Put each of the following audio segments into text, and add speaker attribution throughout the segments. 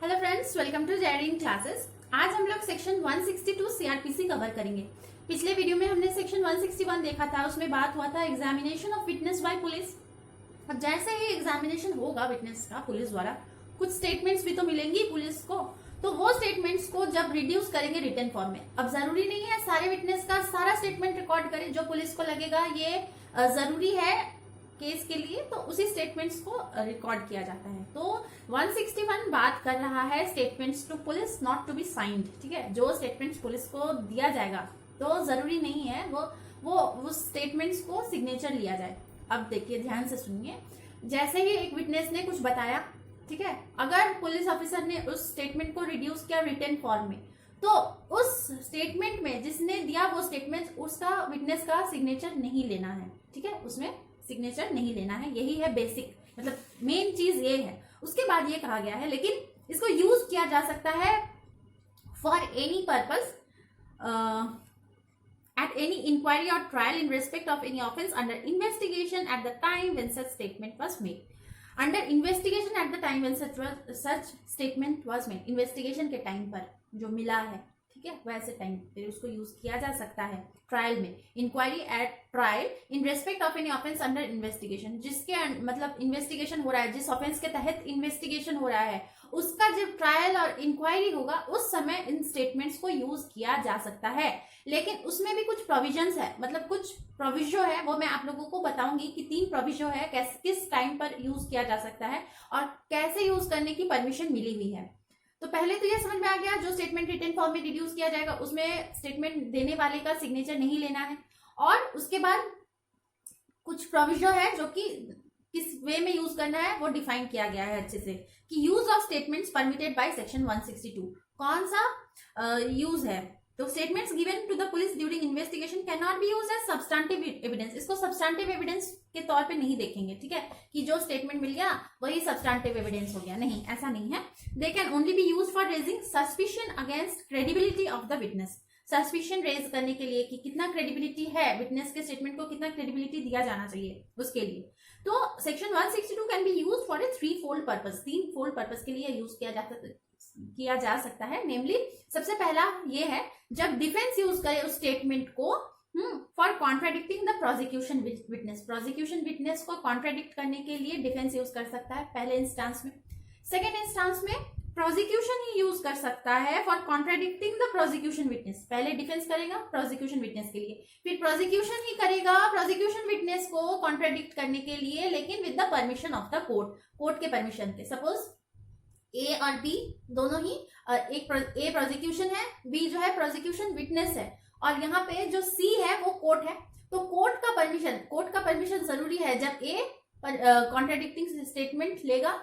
Speaker 1: Hello friends, welcome to Jerin classes. आज हम लोग सेक्शन 162 सीआरपीसी कवर करेंगे। पिछले वीडियो में हमने सेक्शन 161 देखा था, उसमें बात हुआ था examination of witness bye police. अब जैसे ही एग्जामिनेशन होगा विटनेस का पुलिस द्वारा, कुछ स्टेटमेंट्स भी तो मिलेंगी पुलिस को, तो वो स्टेटमेंट्स को जब रिड्यूस करेंगे रिटन फॉर्म में। अब जरूरी नहीं है सारे विटनेस का सारा स्टेटमेंट रिकॉर्ड करें, जो पुलिस को लगेगा ये जरूरी है केस के लिए, तो उसी स्टेटमेंट्स को रिकॉर्ड किया जाता है। तो 161 बात कर रहा है statements to police not to be signed. ठीक है, जो स्टेटमेंट्स पुलिस को दिया जाएगा तो जरूरी नहीं है वो उस स्टेटमेंट्स को सिग्नेचर लिया जाए। अब देखिए, ध्यान से सुनिए। जैसे ही एक विटनेस ने कुछ बताया, ठीक है, अगर पुलिस ऑफिसर ने उस स्टेटमेंट को रिड्यूस किया रिटन फॉर्म में, तो उस स्टेटमेंट में जिसने दिया वो स्टेटमेंट, उसका विटनेस का सिग्नेचर नहीं लेना है। ठीक है, उसमें सिग्नेचर नहीं लेना है। यही है बेसिक, मतलब मेन चीज ये है। उसके बाद ये कहा गया है, लेकिन इसको यूज किया जा सकता है for any purpose at any inquiry or trial in respect of any offense under investigation at the time when such statement was made. Under investigation at the time when such statement was made, investigation के time पर जो मिला है, ठीक है, वैसे time पे उसको यूज किया जा सकता है। ट्रायल में, inquiry at trial in respect of any offence under investigation, जिसके मतलब इन्वेस्टिगेशन हो रहा है, जिस ऑफेंस के तहत इन्वेस्टिगेशन हो रहा है, उसका जब ट्रायल और इंक्वायरी होगा उस समय इन स्टेटमेंट्स को यूज किया जा सकता है। लेकिन उसमें भी कुछ प्रोविजंस है, मतलब कुछ प्रोविजो है, वो मैं आप लोगों को बताऊंगी कि 3 प्रोविजो है किस टाइम पर यूज किया जा सकता है और कैसे यूज करने की परमिशन मिली हुई है। तो पहले तो ये समझ में आ गया, जो स्टेटमेंट रिटन फॉर्म में रिड्यूस किया जाएगा उसमें स्टेटमेंट देने वाले का सिग्नेचर नहीं लेना है। और उसके बाद कुछ प्रोविजन है जो कि किस वे में यूज करना है वो डिफाइन किया गया है अच्छे से, कि use of statements permitted by section 162 कौन सा यूज है। तो statements given to the police during investigation cannot be used as substantive evidence. इसको सब्सटेंटिव एविडेंस के तौर पे नहीं देखेंगे, ठीक है, कि जो स्टेटमेंट मिल गया वही सब्सटेंटिव एविडेंस हो गया, नहीं, ऐसा नहीं है। They can only be used for raising suspicion against credibility of the witness. Suspicion raise करने के लिए कि कितना क्रेडिबिलिटी है, विटनेस के स्टेटमेंट को कितना क्रेडिबिलिटी दिया जाना चाहिए, उसके लिए। तो section 162 can be used for a 3-fold purpose, 3-fold purpose के लिए यूज किया जा सकता है। नेमली, सबसे पहला ये है जब डिफेंस यूज करे उस स्टेटमेंट को for contradicting the prosecution witness. Prosecution witness को कॉन्ट्राडिक्ट करने के लिए डिफेंस यूज कर सकता है पहले इंस्टांस में। सेकेंड इंस्टांस में प्रोसिक्यूशन ही यूज कर सकता है for contradicting the prosecution witness. पहले डिफेंस करेगा प्रोसिक्यूशन विटनेस के लिए, फिर प्रोसिक्यूशन ही करेगा प्रोसिक्यूशन विटनेस को कॉन्ट्राडिक्ट करने के लिए, लेकिन with the permission of the court, court के परमिशन पे। सपोज ए और बी दोनों ही, एक ए प्रोसिक्यूशन है, बी जो है प्रोसिक्यूशन विटनेस है, और यहाँ पे जो सी है वो कोर्ट है। तो कोर्ट का परमिशन जरूरी है जब ए कॉन्ट्राडिक्टिंग स्टेटमेंट लेगा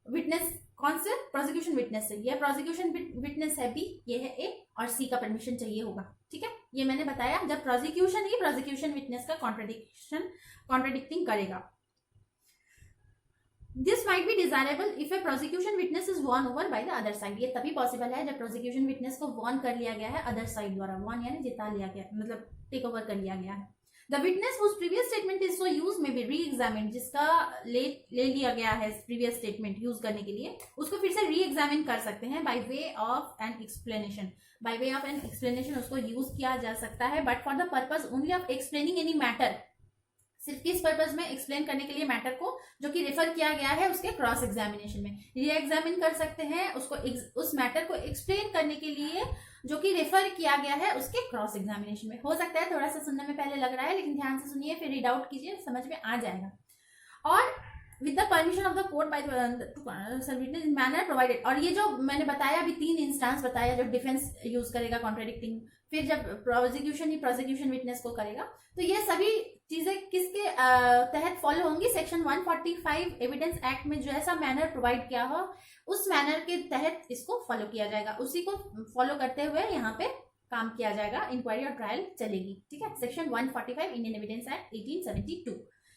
Speaker 1: विटनेस, कौन से, प्रोसिक्यूशन विटनेस से। ये प्रोसिक्यूशन विटनेस है बी, ये है ए, और सी का परमिशन चाहिए होगा। ठीक है, ये मैंने बताया जब प्रोसिक्यूशन ही प्रोसिक्यूशन विटनेस का कॉन्ट्राडिक्टिंग करेगा। This might be desirable if a prosecution witness is won over by the other side. ये तभी पॉसिबल है जब प्रोसिक्यूशन विटनेस को वॉन कर लिया गया है अदर साइड द्वारा। वॉन यानी जिता लिया गया, मतलब टेक ओवर कर लिया गया है। The witness whose previous statement is so used may be re-examined, जिसका ले लिया गया है प्रीवियस स्टेटमेंट यूज करने के लिए, उसको फिर से री एग्जामिन कर सकते हैं by way of an explanation. By way of an explanation उसको यूज किया जा सकता है, but for the purpose only of explaining any matter. सिर्फ किस पर्पज में, एक्सप्लेन करने के लिए मैटर को जो कि रेफर किया गया है उसके क्रॉस एग्जामिनेशन में री एग्जामिन कर सकते हैं उसको, उस मैटर को एक्सप्लेन करने के लिए जो कि रेफर किया गया है उसके क्रॉस एग्जामिनेशन में। हो सकता है थोड़ा सा सुनने में पहले लग रहा है, लेकिन ध्यान से सुनिए, फिर रीड आउट कीजिए, समझ में आ जाएगा। और with the permission of the court by manner provided. और ये जो मैंने बताया अभी 3 इंस्टांस बताया, जो डिफेंस यूज करेगा कॉन्ट्राडिक्टिंग, फिर जब प्रोसिक्यूशन ही प्रोसिक्यूशन विटनेस को करेगा, तो ये सभी चीजें किसके तहत फॉलो होंगी, सेक्शन 145 एविडेंस एक्ट में जैसा मैनर प्रोवाइड किया हो उस मैनर के तहत इसको फॉलो किया जाएगा। उसी को फॉलो करते हुए यहाँ पे काम किया जाएगा, इंक्वायरी और ट्रायल चलेगी। ठीक है, सेक्शन 145 इंडियन एविडेंस एक्ट 1872,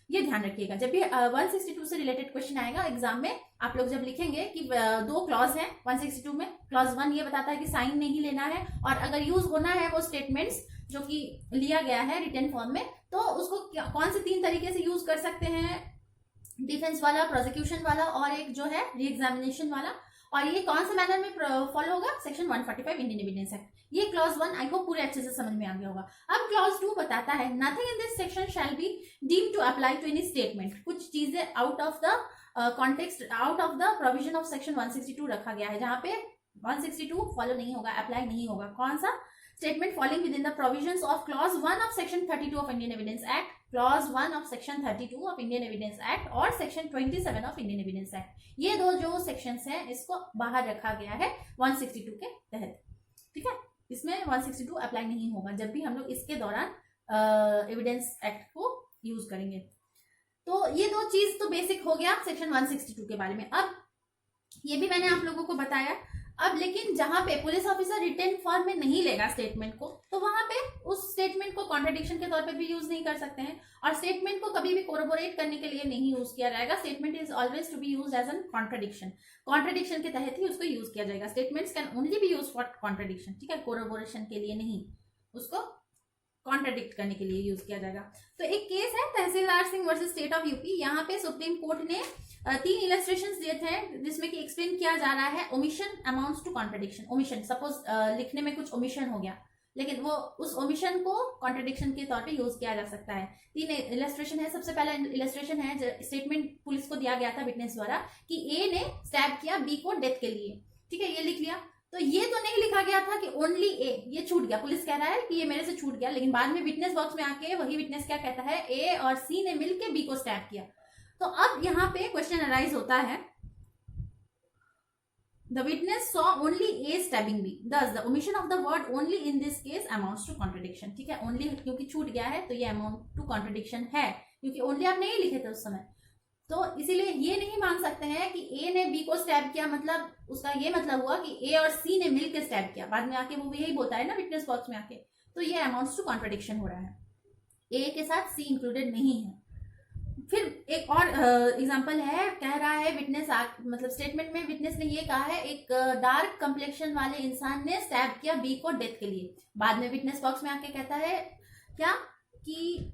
Speaker 1: ये ध्यान रखिएगा। जब भी 162 से रिलेटेड क्वेश्चन आएगा एग्जाम में, आप लोग जब लिखेंगे कि 2 क्लॉज है 162 में, क्लॉज 1 ये बताता है कि साइन नहीं लेना है, और अगर यूज होना है वो स्टेटमेंट्स जो कि लिया गया है रिटन फॉर्म में, तो उसको कौन से 3 तरीके से यूज कर सकते हैं, डिफेंस वाला, प्रोसिक्यूशन वाला, और एक जो है री एग्जामिनेशन वाला। और ये कौन से मैनर में फॉलो होगा, सेक्शन 145 इंडियन एविडेंस एक्ट। ये क्लॉज 1 आई होप पूरे अच्छे से समझ में आ गया होगा। अब क्लॉज 2 बताता है nothing in this section shall be deemed to apply to any statement. कुछ चीजें out of the context, out of the provision of section 162 रखा गया है, जहां पे 162 फॉलो नहीं होगा, अप्लाई नहीं होगा। कौन सा statement following within the provisions of clause 1 of section 32 of Indian Evidence Act, clause 1 of section 32 of Indian Evidence Act और section 27 of Indian Evidence Act. ये दो जो सेक्शंस हैं इसको बाहर रखा गया है 162 के तहत। ठीक है, इसमें 162 अप्लाई नहीं होगा जब भी हम लोग इसके दौरान एविडेंस एक्ट को यूज करेंगे। तो ये दो चीज तो बेसिक हो गया सेक्शन 162 के बारे में। अब ये भी मैंने आप लोगों को बताया। अब लेकिन जहां पे पुलिस ऑफिसर रिटन फॉर्म में नहीं लेगा स्टेटमेंट को, तो वहां पे उस स्टेटमेंट को कॉन्ट्रडिक्शन के तौर पे भी यूज नहीं कर सकते हैं, और स्टेटमेंट को कभी भी कोरोबोरेट करने के लिए नहीं यूज किया जाएगा। Statement is always to be used as an contradiction, contradiction के तहत ही उसको यूज किया जाएगा। Statements can only be use for contradiction, ठीक है, कोरोबोरेशन के लिए नहीं, उसको कॉन्ट्रडिक्ट करने के लिए यूज किया जाएगा। तो एक केस है Tehsildar Singh versus State of UP. यहाँ पे सुप्रीम कोर्ट ने 3 इलस्ट्रेशंस दिए थे जिसमें कि एक्सप्लेन किया जा रहा है omission amounts to contradiction. Omission, suppose लिखने में कुछ ओमिशन हो गया, लेकिन वो उस ओमिशन को कॉन्ट्रडिक्शन के तौर पे यूज किया जा सकता है। 3 इलस्ट्रेशन है। सबसे पहला इलस्ट्रेशन है, स्टेटमेंट पुलिस को दिया गया था विटनेस द्वारा कि ए ने स्टैब किया बी को डेथ के लिए। ठीक है, ये लिख लिया। तो ये तो नहीं लिखा गया था कि ओनली ए, ये छूट गया। पुलिस कह रहा है कि ये मेरे से छूट गया, लेकिन बाद में विटनेस बॉक्स में आके वही विटनेस क्या कहता है, ए और सी ने मिलकर बी को स्टैब किया। तो अब यहाँ पे क्वेश्चन अराइज होता है, the witness saw only a stabbing B, thus the omission of the word only in this case amounts to contradiction। ठीक है, ओनली क्योंकि छूट गया है तो ये अमाउंट टू कॉन्ट्रडिक्शन है, क्योंकि ओनली आप नहीं लिखे थे उस समय। तो इसीलिए ये नहीं मान सकते हैं कि ए ने बी को स्टैब किया, मतलब उसका ये मतलब हुआ कि ए और सी ने मिलकर स्टैब किया। बाद में आके वो यही बोलता है ना विटनेस बॉक्स में आके, तो ये अमाउंट्स टू कॉन्ट्रडिक्शन हो रहा है, ए के साथ सी इंक्लूडेड नहीं है। फिर एक और एग्जांपल है, कह रहा है विटनेस मतलब स्टेटमेंट में विटनेस ने ये कहा है एक डार्क कंप्लेक्शन वाले इंसान ने स्टैब किया बी को डेथ के लिए। बाद में विटनेस बॉक्स में आके कहता है क्या कि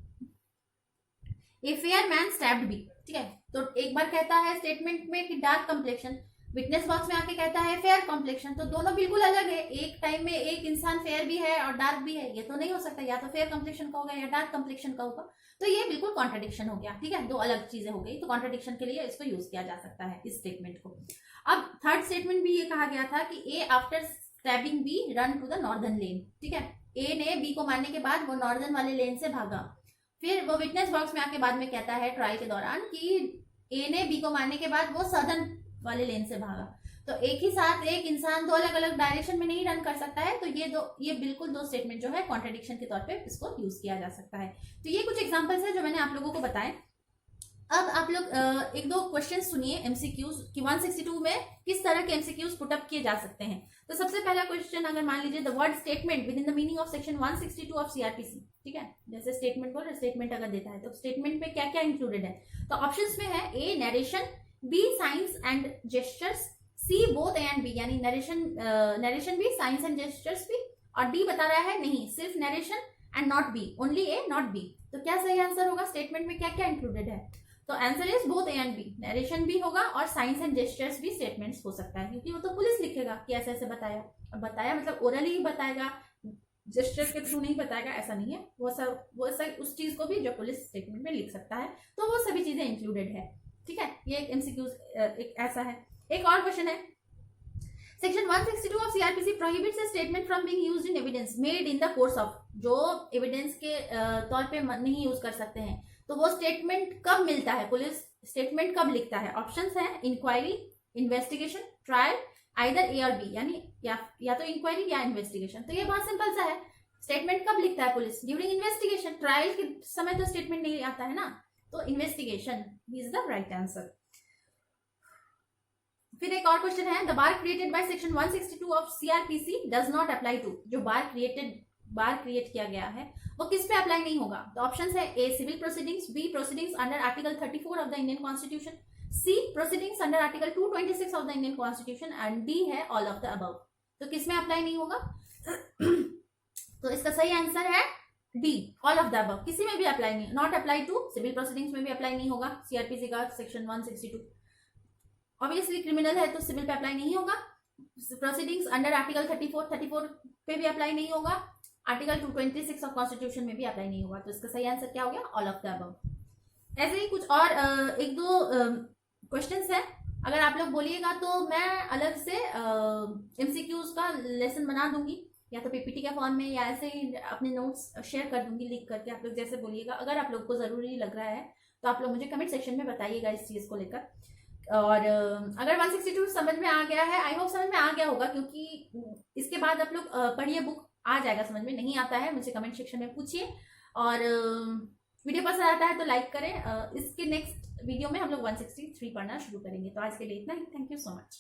Speaker 1: a fair man stabbed B. ठीक है, तो एक बार कहता है स्टेटमेंट में कि डार्क कंप्लेक्शन, विटनेस बॉक्स में आके कहता है फेयर कॉम्प्लेक्शन। तो दोनों बिल्कुल अलग है, एक टाइम में एक इंसान फेयर भी है और डार्क भी है, ये तो नहीं हो सकता, या तो फेयर कॉम्प्लेक्शन का होगा या डार्क कॉम्प्लेक्शन का होगा। तो ये बिल्कुल कॉन्ट्रडिक्शन हो गया। ठीक है, दो अलग चीजें हो गई, तो कॉन्ट्रडिक्शन के लिए इसको यूज किया जा सकता है इस स्टेटमेंट को। अब थर्ड स्टेटमेंट भी ये कहा गया था कि A after stabbing B run to the northern lane. ठीक है, ए ने बी को मारने के बाद वो नॉर्दर्न वाले लेन से भागा। फिर वो विटनेस बॉक्स में आके बाद में कहता है ट्रायल के दौरान कि ए ने बी को मारने के बाद वो सदर्न वाले लेन से भागा। तो एक ही साथ एक इंसान दो अलग अलग डायरेक्शन में नहीं रन कर सकता है। तो ये बिल्कुल दो स्टेटमेंट जो है कॉन्ट्रडिक्शन के तौर पे इसको यूज किया जा सकता है। तो ये कुछ एग्जांपल्स है जो मैंने आप लोगों को बताए। अब आप लोग एक दो क्वेश्चन सुनिए एमसीक्यूज कि 162 में किस तरह के एमसीक्यूज पुटअप किए जा सकते हैं। तो सबसे पहला क्वेश्चन अगर मान लीजिए the word statement with in the meaning of section 162 of CrPC. ठीक है, जैसे स्टेटमेंट बोल स्टेटमेंट अगर देता है तो स्टेटमेंट में क्या क्या इंक्लूडेड है। तो ऑप्शंस में है A narration, B science and gestures, C both A and B, यानी नरेशन भी, साइंस एंड जेस्चर्स भी, और डी बता रहा है नहीं सिर्फ narration and not B, only A not B. तो क्या सही आंसर होगा, स्टेटमेंट में क्या क्या इंक्लूडेड है। तो answer is both A and B, narration भी होगा और साइंस एंड जेस्चर्स भी स्टेटमेंट्स हो सकता है, क्योंकि वो तो पुलिस लिखेगा कि ऐसे ऐसे बताया। अब बताया मतलब ओरली ही बताएगा, जेस्चर के थ्रू नहीं बताएगा, ऐसा नहीं है। वो सब उस चीज को भी जो पुलिस स्टेटमेंट में लिख सकता है, तो वो सभी चीजें इंक्लूडेड है। ठीक है, ये एक एमसीक्यू एक ऐसा है। एक और क्वेश्चन है, section 162 of CrPC prohibits a statement from being used in evidence made in the course of, जो एविडेंस के तौर पे नहीं यूज कर सकते हैं। तो वो स्टेटमेंट कब मिलता है, पुलिस स्टेटमेंट कब लिखता है। ऑप्शंस है इंक्वायरी, इन्वेस्टिगेशन, ट्रायल, आइदर ए और बी, यानी या तो इंक्वायरी या इन्वेस्टिगेशन। तो ये बहुत सिंपल सा है, स्टेटमेंट कब लिखता है पुलिस, ड्यूरिंग इन्वेस्टिगेशन। ट्रायल के समय तो स्टेटमेंट नहीं आता है ना, तो investigation is the right answer. फिर एक और क्वेश्चन है, the bar created by section 162 of CrPC does not apply to, जो बार क्रिएट किया गया है वो किस पे अप्लाई नहीं होगा। तो ऑप्शंस है A civil proceedings, B proceedings under article 34 of the Indian constitution, C proceedings under article 226 of the Indian constitution, and D है ऑल ऑफ द अबव। तो किस में अप्लाई नहीं होगा तो इसका सही आंसर है D, all of the above. किसी में भी अप्लाई नहीं, not apply to, civil proceedings में भी अप्लाई नहीं होगा सीआरपीसी का सेक्शन 162। ऑब्वियसली क्रिमिनल है तो सिविल पे अप्लाई नहीं होगा। प्रोसीडिंग्स अंडर आर्टिकल 34 पे भी अप्लाई नहीं होगा। आर्टिकल 226 ऑफ कॉन्स्टिट्यूशन में भी अप्लाई नहीं होगा। तो इसका सही आंसर क्या हो गया? All of the above. ऐसे ही कुछ और एक दो क्वेश्चंस है, अगर आप लोग बोलिएगा तो मैं अलग से एमसीक्यूज का लेसन बना दूंगी, या तो पीपीटी के फॉर्म में, या ऐसे ही अपने नोट्स शेयर कर दूंगी लिख करके, आप लोग जैसे बोलिएगा। अगर आप लोग को जरूरी लग रहा है तो आप लोग मुझे कमेंट सेक्शन में बताइएगा इस चीज को लेकर। और अगर 162 समझ में आ गया है, आई होप समझ में आ गया होगा, क्योंकि इसके बाद आप लोग पढ़िए बुक, आ जाएगा समझ में। नहीं आता है मुझे कमेंट सेक्शन में पूछिए। और वीडियो पसंद आता है तो लाइक करें। इसके नेक्स्ट वीडियो में हम लोग 163 पढ़ना शुरू करेंगे। तो आज के लिए इतना ही। Thank you so much.